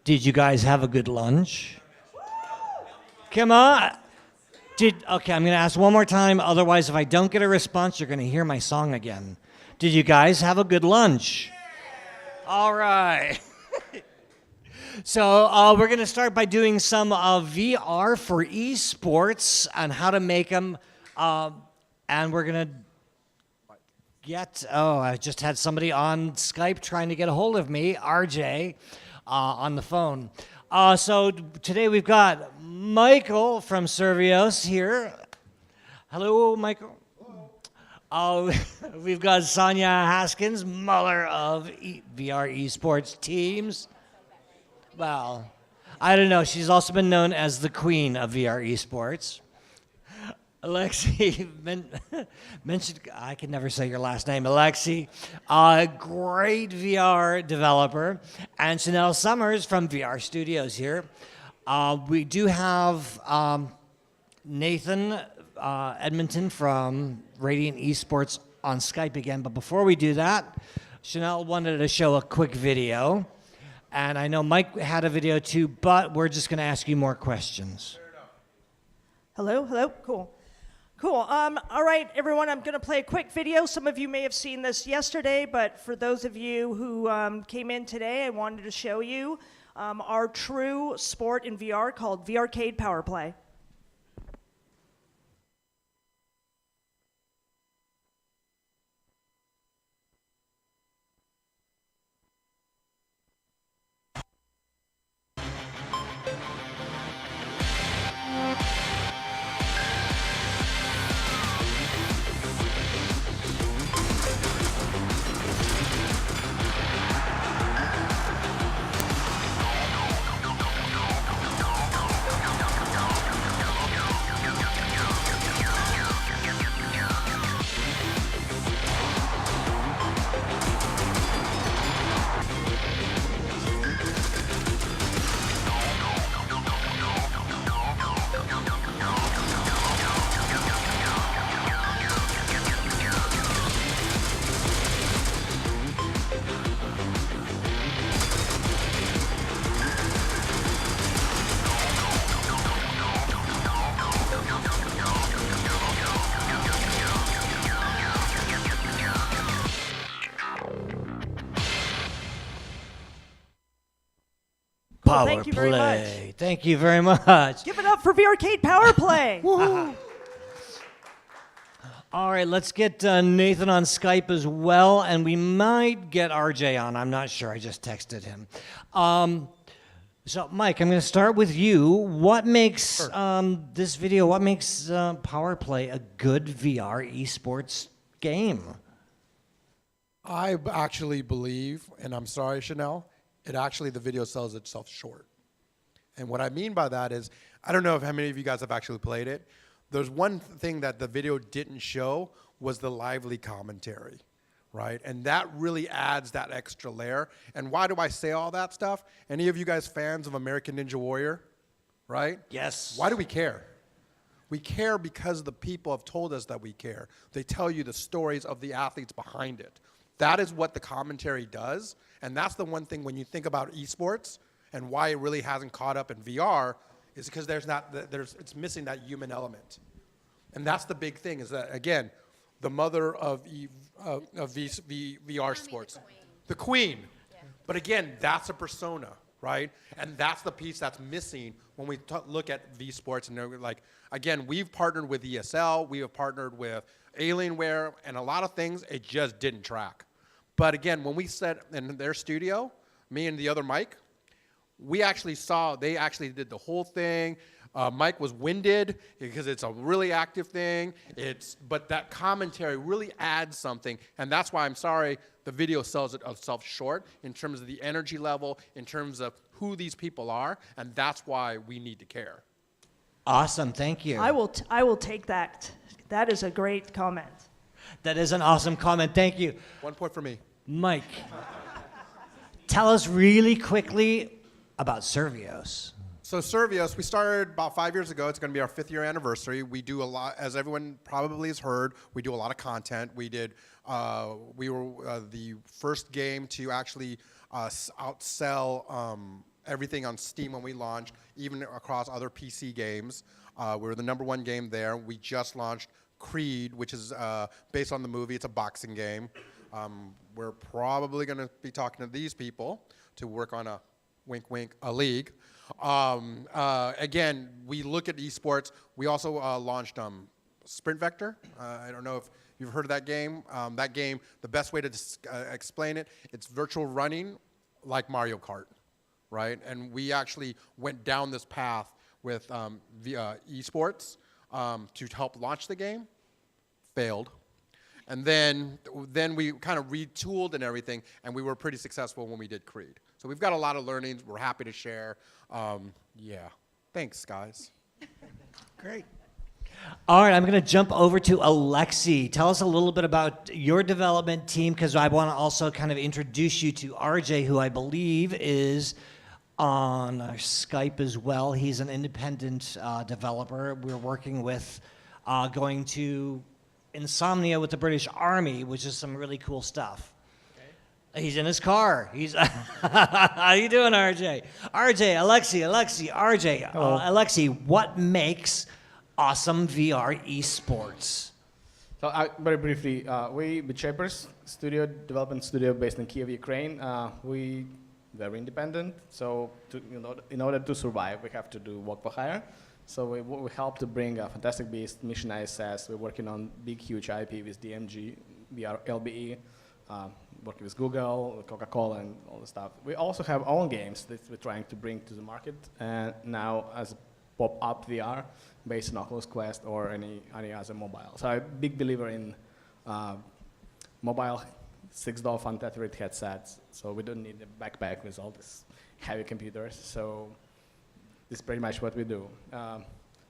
Did you guys have a good lunch? Come on. Okay, I'm going to ask one more time. Otherwise, if I don't get a response, you're going to hear my song again. Did you guys have a good lunch? All right. So we're going to start by doing some VR for esports and how to make them. And we're going to I just had somebody on Skype trying to get a hold of me, RJ, on the phone. So today we've got Michael from Serveus here. Hello, Michael. We've got Sonia Haskins, mother of VR esports teams. Well, I don't know. She's also been known as the queen of VR esports. Alexi mentioned, I can never say your last name, Alexi, great VR developer, and Chanel Summers from VR Studios here. We do have Nathan Edmonton from Radiant Esports on Skype again, but before we do that, Chanel wanted to show a quick video, and I know Mike had a video too, but we're just going to ask you more questions. Hello, cool. All right, everyone, I'm going to play a quick video. Some of you may have seen this yesterday, but for those of you who came in today, I wanted to show you our true sport in VR called VRcade Powerplay. Thank you very much. Thank you very much. Give it up for VRcade Powerplay. All right, let's get Nathan on Skype as well, and we might get RJ on. I'm not sure. I just texted him. So, Mike, I'm going to start with you. What makes this video, what makes Powerplay a good VR esports game? I actually believe, and I'm sorry, Chanel, the video sells itself short. And what I mean by that is, I don't know how many of you guys have actually played it. There's one thing that the video didn't show was the lively commentary, right? And that really adds that extra layer. And why do I say all that stuff? Any of you guys fans of American Ninja Warrior, right? Yes. Why do we care? We care because the people have told us that we care. They tell you the stories of the athletes behind it. That is what the commentary does, and that's the one thing when you think about esports and why it really hasn't caught up in VR is because it's missing that human element. And that's the big thing is that, again, the mother of VR sports. The queen. Yeah. But again, that's a persona, right? And that's the piece that's missing when we look at V Sports. And like, again, we've partnered with ESL, we have partnered with Alienware, and a lot of things, it just didn't track. But again, when we sat in their studio, me and the other Mike, we actually saw, they actually did the whole thing. Mike was winded because it's a really active thing. But that commentary really adds something, and that's why I'm sorry the video sells itself short in terms of the energy level, in terms of who these people are, and that's why we need to care. Awesome, thank you. I will take that. That is a great comment. That is an awesome comment, thank you. 1 point for me. Mike, tell us really quickly about Serveus. So Serveus, we started about 5 years ago. It's going to be our 5th year anniversary. We do a lot, as everyone probably has heard, we do a lot of content. We were the first game to actually outsell everything on Steam when we launched, even across other PC games. We were the #1 game there. We just launched Creed, which is based on the movie. It's a boxing game. We're probably going to be talking to these people to work on a wink, wink, a league. Again, we look at esports. We also launched Sprint Vector. I don't know if you've heard of that game. That game, the best way to explain it, it's virtual running like Mario Kart, right? And we actually went down this path with esports to help launch the game. Failed. And then we kind of retooled and everything, and we were pretty successful when we did Creed. So we've got a lot of learnings. We're happy to share. Yeah. Thanks, guys. Great. All right, I'm going to jump over to Alexi. Tell us a little bit about your development team, because I want to also kind of introduce you to RJ, who I believe is on Skype as well. He's an independent developer. We're working with going to Insomnia with the British Army, which is some really cool stuff. Okay. He's in his car. How you doing, RJ? RJ, Alexi, RJ. Alexi, what makes awesome VR esports? So very briefly, we, the Shapers Studio, development studio based in Kiev, Ukraine, we very independent. So in order to survive, we have to do work for hire. So we help to bring a Fantastic Beast, Mission ISS. We're working on big, huge IP with DMG, VR, LBE, working with Google, Coca-Cola, and all the stuff. We also have our own games that we're trying to bring to the market. And now as pop-up VR based on Oculus Quest or any other mobile. So I'm a big believer in mobile $6 fan-tethered headsets. So we don't need a backpack with all these heavy computers. So this is pretty much what we do.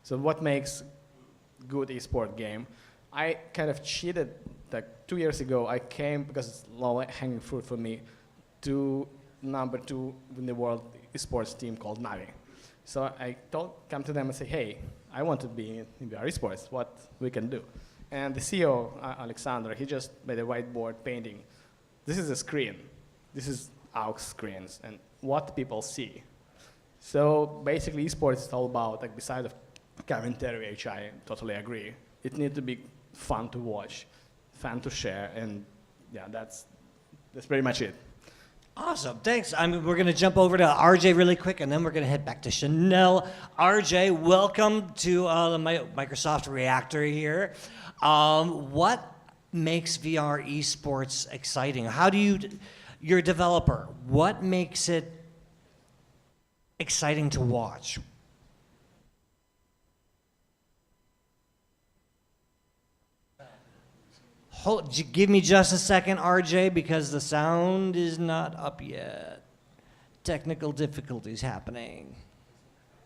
So what makes good esport game? I kind of cheated. Like 2 years ago, I came, because it's low-hanging fruit for me, to #2 in the world esports team called Navi. So I come to them and say, hey, I want to be in VR esports, what we can do. And the CEO, Alexander, he just made a whiteboard painting. This is a screen. This is aux screens, and what people see. So basically, esports is all about, like, besides of commentary, which I totally agree, it needs to be fun to watch, fun to share, and yeah, that's pretty much it. Awesome, thanks. We're going to jump over to RJ really quick, and then we're going to head back to Chanel. RJ, welcome to the Microsoft Reactor here. What makes VR esports exciting? How do you're a developer, what makes it exciting to watch? Give me just a second, RJ, because the sound is not up yet. Technical difficulties happening.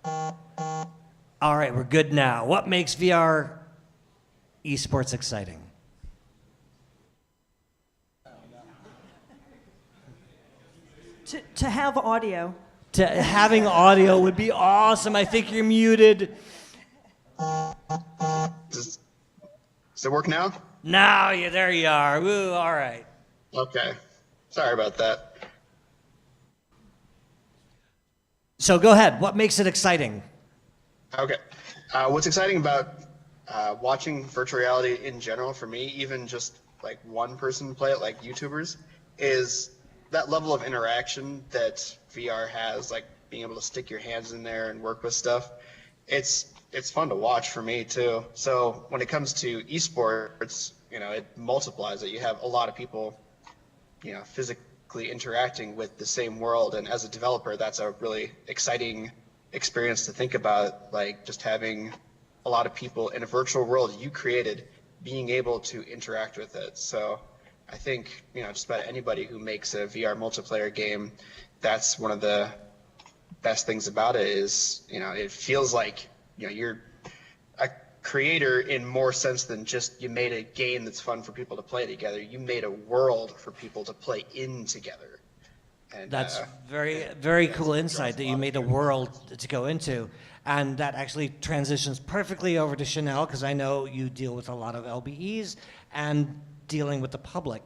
All right, we're good now. What makes VR esports exciting? To have audio. Having audio would be awesome. I think you're muted. Does it work now? Now, there you are. Woo, all right. Okay. Sorry about that. So go ahead. What makes it exciting? Okay. What's exciting about watching virtual reality in general for me, even just like one person play it, like YouTubers, is that level of interaction that VR has, like being able to stick your hands in there and work with stuff. It's fun to watch for me too. So when it comes to esports, it multiplies it. You have a lot of people, physically interacting with the same world. And as a developer, that's a really exciting experience to think about, like just having a lot of people in a virtual world you created being able to interact with it. So I think, just about anybody who makes a VR multiplayer game, that's one of the best things about it is, it feels like, you're a creator in more sense than just you made a game that's fun for people to play together. You made a world for people to play in together. And that's very cool insight that you made a world to go into. And that actually transitions perfectly over to Chanel, because I know you deal with a lot of LBEs and dealing with the public.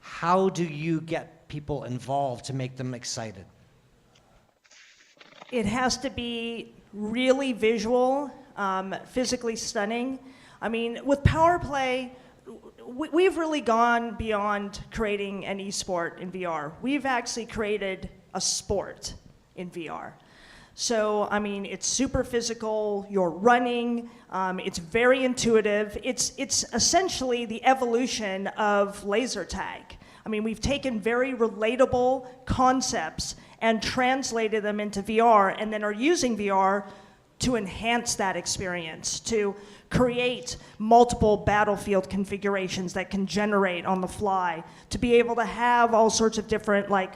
How do you get people involved to make them excited? It has to be really visual, physically stunning. I mean, with Powerplay, we've really gone beyond creating an esport in VR. We've actually created a sport in VR. So, I mean, it's super physical, you're running, it's very intuitive. It's essentially the evolution of laser tag. I mean, we've taken very relatable concepts and translated them into VR, and then are using VR to enhance that experience, to create multiple battlefield configurations that can generate on the fly, to be able to have all sorts of different, like,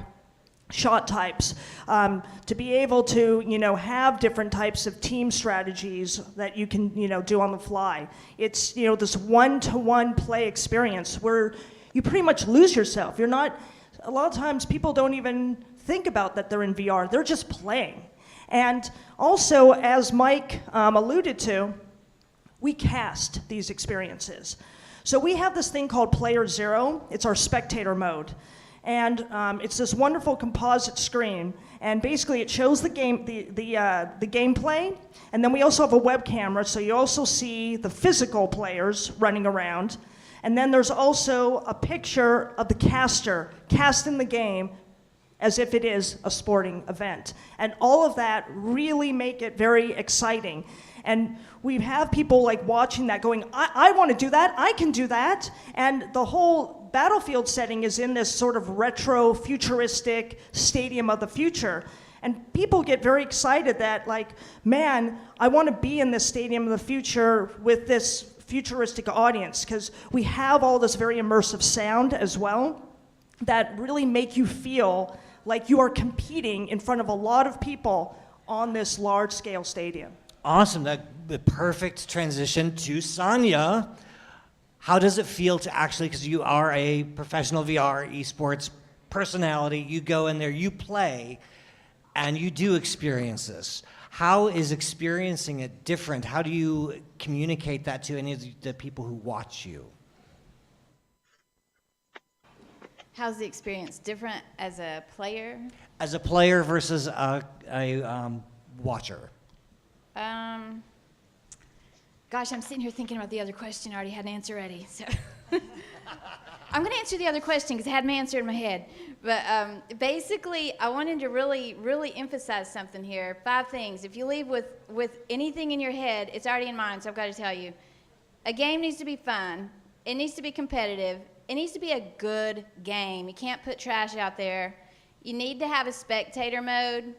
shot types, to be able to, have different types of team strategies that you can, do on the fly. It's, this one-to-one play experience where you pretty much lose yourself. You're not, a lot of times people don't even think about that they're in VR. They're just playing. And also, as Mike alluded to, we cast these experiences. So we have this thing called Player Zero. It's our spectator mode. And it's this wonderful composite screen, and basically it shows the game, the gameplay, and then we also have a web camera, so you also see the physical players running around, and then there's also a picture of the caster casting the game as if it is a sporting event, and all of that really make it very exciting. And we have people like watching that going, I want to do that, I can do that, and the whole battlefield setting is in this sort of retro, futuristic stadium of the future. And people get very excited that, like, man, I want to be in this stadium of the future with this futuristic audience, because we have all this very immersive sound as well that really make you feel like you are competing in front of a lot of people on this large-scale stadium. Awesome. The perfect transition to Sonia. How does it feel to actually, because you are a professional VR esports personality, you go in there, you play, and you do experience this. How is experiencing it different? How do you communicate that to any of the people who watch you? How's the experience different as a player? As a player versus a watcher. Gosh, I'm sitting here thinking about the other question. I already had an answer ready. So I'm going to answer the other question because I had my answer in my head. But basically, I wanted to really, really emphasize something here. 5 things. If you leave with anything in your head, it's already in mine, so I've got to tell you. A game needs to be fun. It needs to be competitive. It needs to be a good game. You can't put trash out there. You need to have a spectator mode.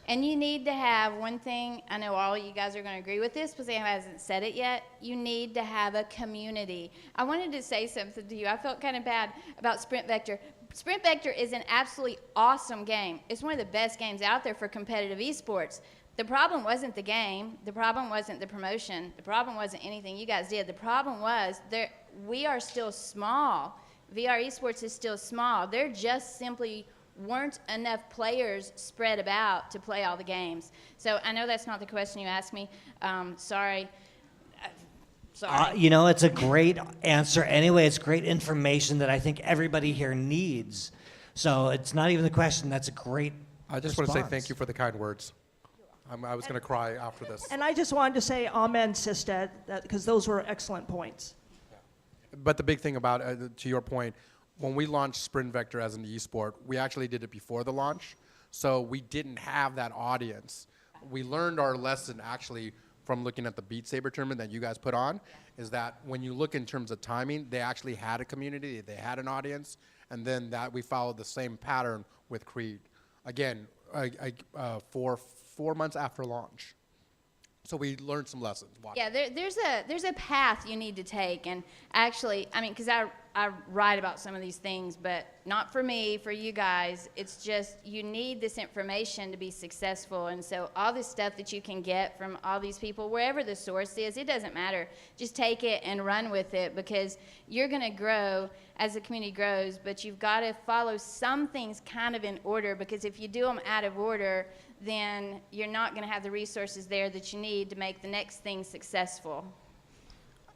And you need to have one thing, I know all you guys are going to agree with this because I hasn't said it yet, you need to have a community. I wanted to say something to you. I felt kind of bad about Sprint Vector. Sprint Vector is an absolutely awesome game. It's one of the best games out there for competitive esports. The problem wasn't the game. The problem wasn't the promotion. The problem wasn't anything you guys did. The problem was we are still small. VR esports is still small. They're just simply weren't enough players spread about to play all the games. So I know that's not the question you asked me. Sorry. Sorry. It's a great answer anyway. It's great information that I think everybody here needs. So it's not even the question. That's a great I just want to say thank you for the kind words. I was going to cry after this. And I just wanted to say amen, sister, because those were excellent points. But the big thing about, to your point, when we launched Sprint Vector as an esport, we actually did it before the launch. So we didn't have that audience. We learned our lesson actually from looking at the Beat Saber tournament that you guys put on, is that when you look in terms of timing, they actually had a community, they had an audience, and then that we followed the same pattern with Creed. Again, 4 months after launch. So we learned some lessons. Yeah, there's a path you need to take, and actually, I mean, because I write about some of these things, but not for me, for you guys. It's just you need this information to be successful, and so all this stuff that you can get from all these people, wherever the source is, it doesn't matter. Just take it and run with it, because you're going to grow as the community grows, but you've got to follow some things kind of in order, because if you do them out of order, then you're not going to have the resources there that you need to make the next thing successful.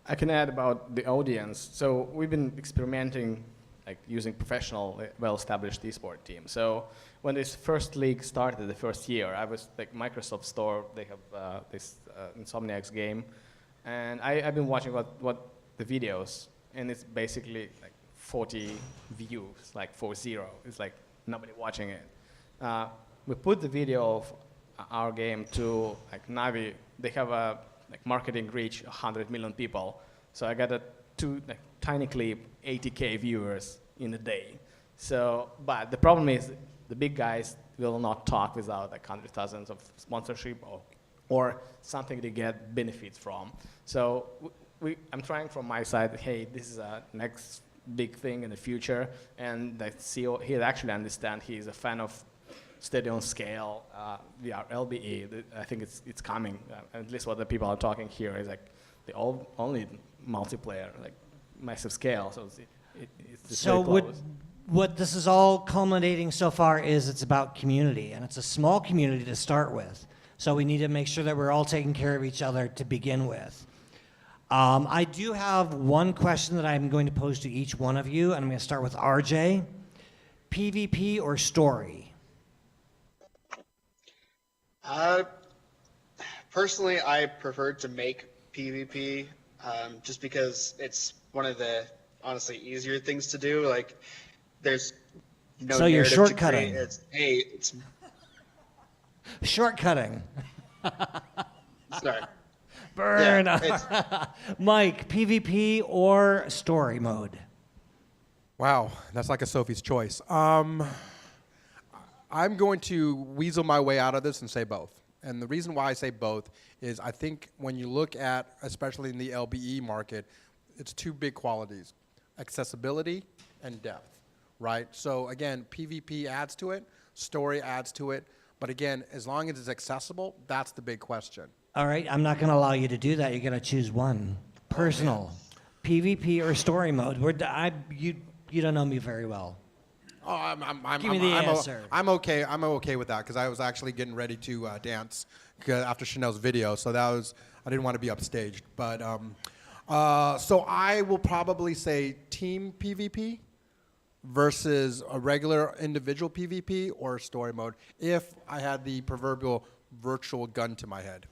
I can add about the audience. So we've been experimenting like using professional, well-established esport team. So when this first league started, the first year, I was like Microsoft Store. They have this Insomniac's game, and I've been watching what the videos, and it's basically like 40 views, like 40. It's like nobody watching it. We put the video of our game to like Navi. They have a like marketing reach 100 million people. So I got a tiny clip, 80K viewers in a day. So, but the problem is the big guys will not talk without like hundred thousands of sponsorship or something they get benefits from. So I'm trying from my side, hey, this is a next big thing in the future, and the CEO, he actually understands. He's a fan of stadium scale, VR, LBE. I think it's coming. At least what the people are talking here is like they all only multiplayer, like massive scale. So it's just So very close. what this is all culminating so far is it's about community, and it's a small community to start with. So we need to make sure that we're all taking care of each other to begin with. I do have one question that I'm going to pose to each one of you, and I'm going to start with RJ. PvP or story? Personally, I prefer to make PvP just because it's one of the honestly easier things to do. Like, there's no So you're narrative to shortcutting. create. It's Shortcutting. sorry. Burn. Yeah, Mike, PvP or story mode? Wow, that's like a Sophie's choice. I'm going to weasel my way out of this and say both. And the reason why I say both is I think when you look at, especially in the LBE market, it's two big qualities: accessibility and depth, right? So again, PvP adds to it, story adds to it, but again, as long as it's accessible, that's the big question. All right, I'm not going to allow you to do that. You're going to choose one. Personal. PvP or story mode? You don't know me very well. Oh, Give me the answer. I'm okay. I'm okay with that because I was actually getting ready to dance after Chanel's video, so I didn't want to be upstaged. But so I will probably say team PvP versus a regular individual PvP or story mode if I had the proverbial virtual gun to my head.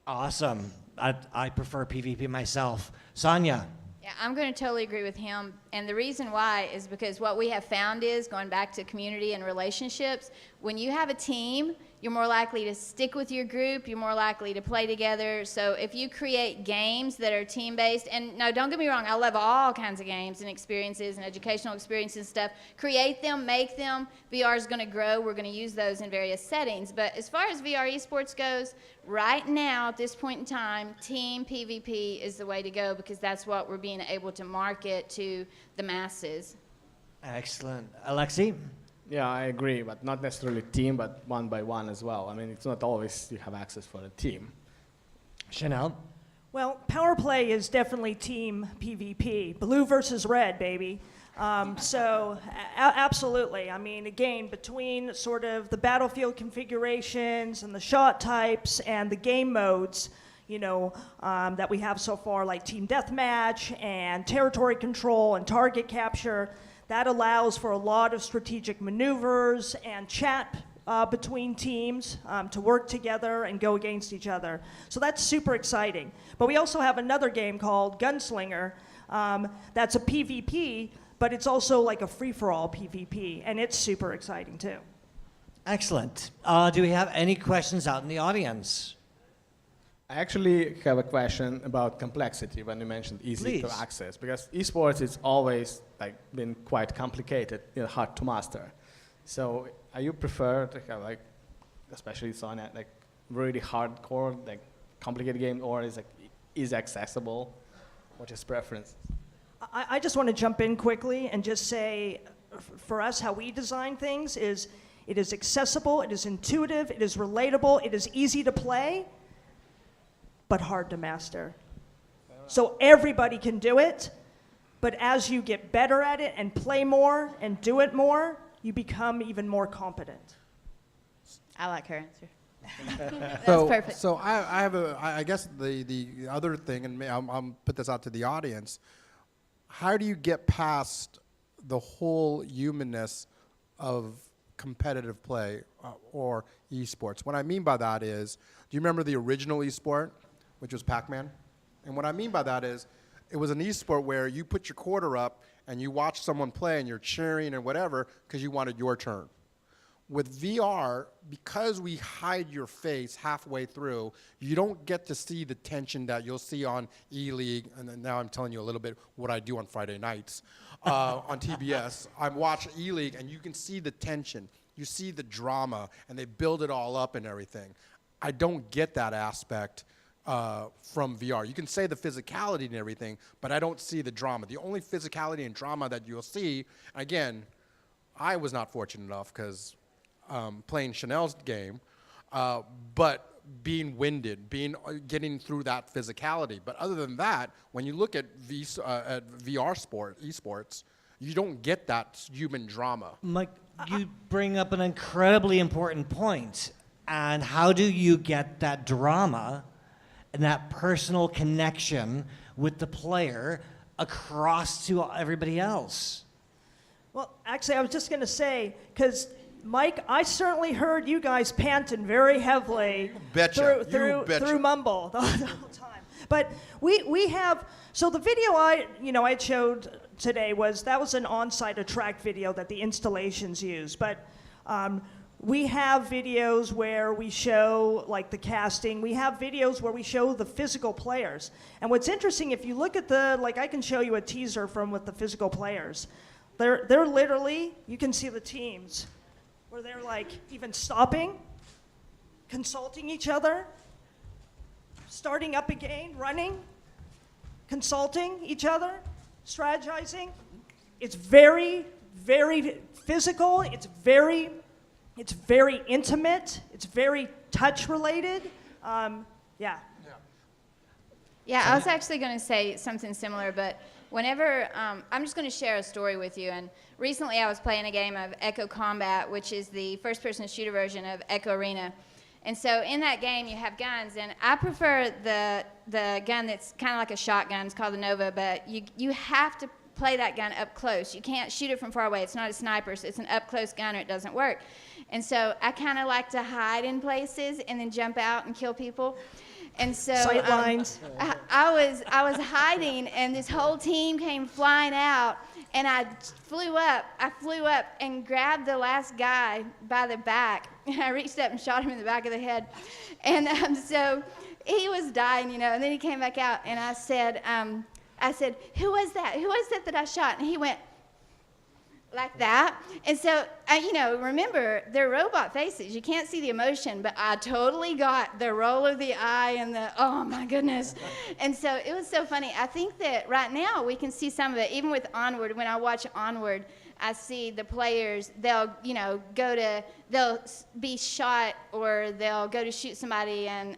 Awesome. I prefer PvP myself. Sonia. Yeah, I'm going to totally agree with him. And the reason why is because what we have found is, going back to community and relationships, when you have a team, you're more likely to stick with your group, you're more likely to play together. So if you create games that are team-based, and no, don't get me wrong, I love all kinds of games and experiences and educational experiences and stuff. Create them, make them. VR is going to grow. We're going to use those in various settings. But as far as VR esports goes, right now, at this point in time, team PvP is the way to go because that's what we're being able to market to the masses. Excellent. Alexi? Yeah, I agree, but not necessarily team, but one by one as well. I mean, it's not always you have access for a team. Chanel? Well, Powerplay is definitely team PvP. Blue versus red, baby. Absolutely. I mean, again, between sort of the battlefield configurations and the shot types and the game modes, that we have so far, like team deathmatch and territory control and target capture, that allows for a lot of strategic maneuvers and chat between teams to work together and go against each other. So that's super exciting. But we also have another game called Gunslinger that's a PvP, but it's also like a free-for-all PvP, and it's super exciting too. Excellent. Do we have any questions out in the audience? I actually have a question about complexity when you mentioned easy to Please. access, because esports is always like been quite complicated, hard to master. So, are you prefer to have like, especially Sonia, like really hardcore, like complicated game, or is accessible? What's your preference? I just want to jump in quickly and just say, for us, how we design things is it is accessible, it is intuitive, it is relatable, it is easy to play, but hard to master. So everybody can do it, but as you get better at it and play more and do it more, you become even more competent. I like her answer. That's So, perfect. so I have I guess the other thing, and I'll put this out to the audience. How do you get past the whole humanness of competitive play or esports. What I mean by that is, do you remember the original esport, which was Pac-Man? And what I mean by that is, it was an esport where you put your quarter up and you watch someone play and you're cheering and whatever because you wanted your turn. With VR, because we hide your face halfway through, you don't get to see the tension that you'll see on E-League. And then now I'm telling you a little bit what I do on Friday nights on TBS. I watch E-League, and you can see the tension. You see the drama, and they build it all up and everything. I don't get that aspect from VR. You can say the physicality and everything, but I don't see the drama. The only physicality and drama that you'll see, again, I was not fortunate enough because playing Chanel's game, but being winded, getting through that physicality. But other than that, when you look at VR esports, you don't get that human drama. Mike, you bring up an incredibly important point. And how do you get that drama and that personal connection with the player across to everybody else? Well, actually, I was just going to say, because Mike, I certainly heard you guys panting very heavily through Mumble the whole time. But we have, so the video I showed today was an on-site attract video that the installations use. But we have videos where we show like the casting. We have videos where we show the physical players. And what's interesting, if you look at I can show you a teaser from with the physical players. They're literally, you can see the teams where they're like even stopping, consulting each other, starting up again, running, consulting each other, strategizing. It's very, very physical. It's very intimate. It's very touch related. Yeah. Yeah, I was actually going to say something similar, but whenever, I'm just going to share a story with you. And recently I was playing a game of Echo Combat, which is the first-person shooter version of Echo Arena. And so in that game you have guns, and I prefer the gun that's kind of like a shotgun. It's called the Nova, but you have to play that gun up close. You can't shoot it from far away. It's not a sniper, so it's an up-close gun or it doesn't work. And so I kind of like to hide in places and then jump out and kill people. And so I was hiding, and this whole team came flying out, and I flew up and grabbed the last guy by the back, and I reached up and shot him in the back of the head. And so he was dying, and then he came back out, and I said, who was that? Who was that I shot? And he went like that. And so, remember, they're robot faces. You can't see the emotion, but I totally got the roll of the eye and the, oh my goodness. And so it was so funny. I think that right now we can see some of it. Even with Onward, when I watch Onward, I see the players, they'll be shot, or they'll go to shoot somebody, and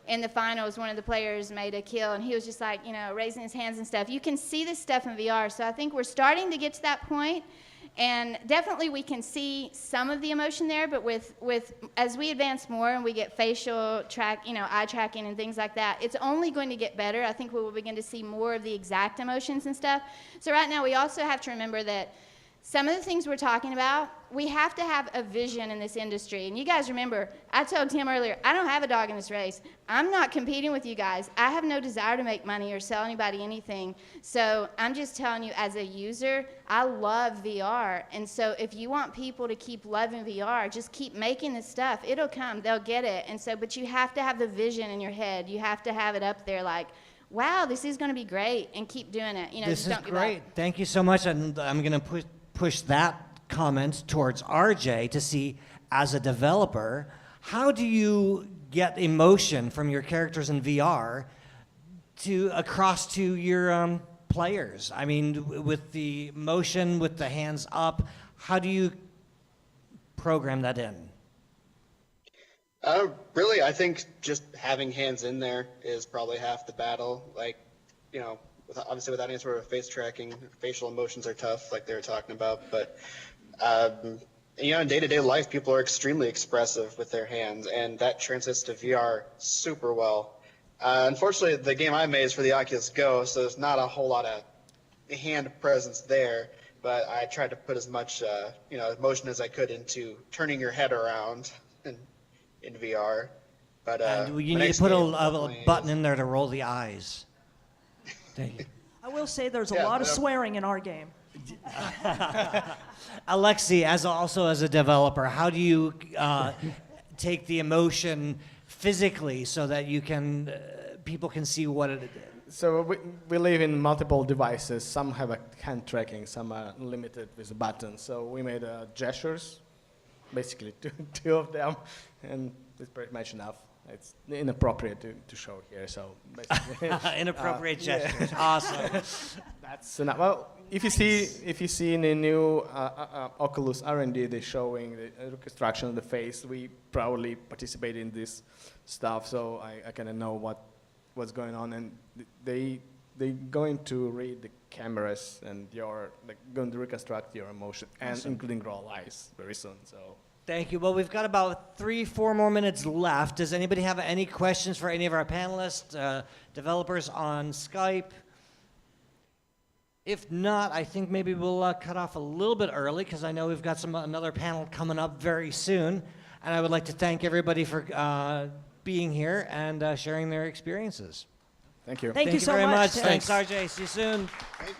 in the finals, one of the players made a kill, and he was just like, raising his hands and stuff. You can see this stuff in VR, so I think we're starting to get to that point, and definitely we can see some of the emotion there, but with as we advance more and we get facial eye tracking and things like that, it's only going to get better. I think we will begin to see more of the exact emotions and stuff. So right now, we also have to remember that some of the things we're talking about, we have to have a vision in this industry. And you guys remember, I told Tim earlier, I don't have a dog in this race. I'm not competing with you guys. I have no desire to make money or sell anybody anything. So I'm just telling you, as a user, I love VR. And so if you want people to keep loving VR, just keep making this stuff. It'll come. They'll get it. And so, but you have to have the vision in your head. You have to have it up there like, wow, this is going to be great, and keep doing it. This is great. Thank you so much. And I'm going to push that comment towards RJ to see, as a developer, how do you get emotion from your characters in VR across to your players? I mean, with the motion, with the hands up, how do you program that in? Really, I think just having hands in there is probably half the battle. Obviously without any sort of face tracking, facial emotions are tough, like they were talking about. But in day-to-day life, people are extremely expressive with their hands, and that translates to VR super well. Unfortunately, the game I made is for the Oculus Go, so there's not a whole lot of hand presence there. but I tried to put as much motion as I could into turning your head around in VR. But And you my need next to put game a definitely button is- in there to roll the eyes. Thank you. I will say there's a Yeah, lot of but, swearing in our game. Alexi, also as a developer, how do you take the emotion physically so that you can people can see what it is? So we live in multiple devices. Some have a hand tracking, some are limited with a button. So we made gestures, basically two of them, and it's pretty much enough. It's inappropriate to show here, so basically. Inappropriate yeah. gestures. Awesome. That's enough. Well, if you see in the new Oculus R&D, they're showing the reconstruction of the face. We proudly participate in this stuff, so I kind of know what's going on, and they going to read the cameras, and you're going to reconstruct your emotion, and including raw eyes very soon. So. Thank you. Well, we've got about 3-4 more minutes left. Does anybody have any questions for any of our panelists, developers on Skype? If not, I think maybe we'll cut off a little bit early because I know we've got another panel coming up very soon. And I would like to thank everybody for being here and sharing their experiences. Thank you. Thank you so very much. Tim. Thanks, RJ. See you soon. Right?